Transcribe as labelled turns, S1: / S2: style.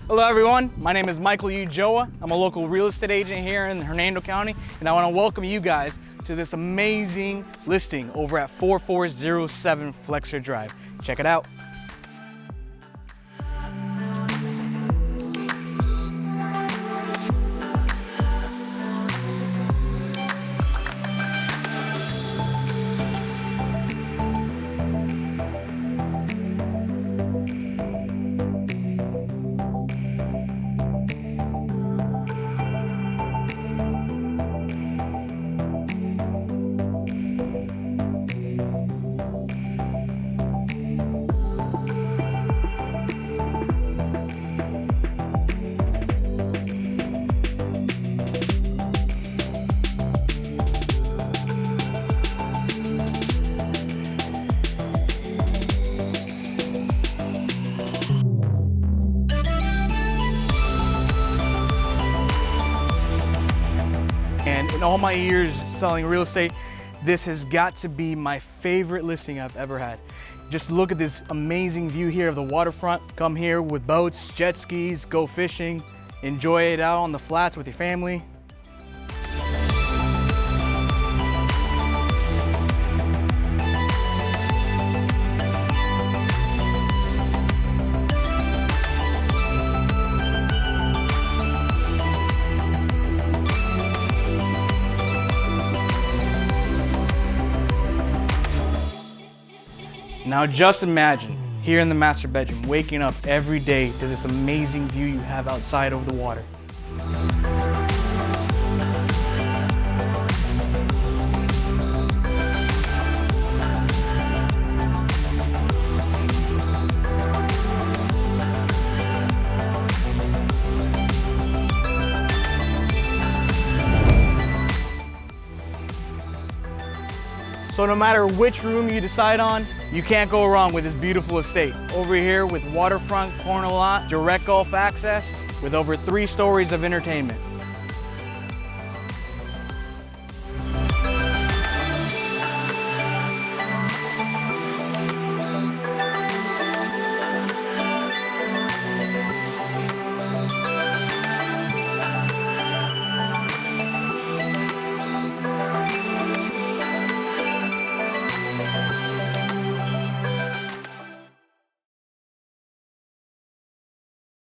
S1: Hello everyone, my name is Michael Ujoa. I'm a local real estate agent here in Hernando County, and I want to welcome you guys to this amazing listing over at 4407 Flexer Drive. Check it out. And in all my years selling real estate, this has got to be my favorite listing I've ever had. Just look at this amazing view here of the waterfront. Come here with boats, jet skis, go fishing, enjoy it out on the flats with your family. Now just imagine, here in the master bedroom, waking up every day to this amazing view you have outside over the water. So no matter which room you decide on, you can't go wrong with this beautiful estate. Over here with waterfront, corner lot, direct golf access, with over 3 stories of entertainment.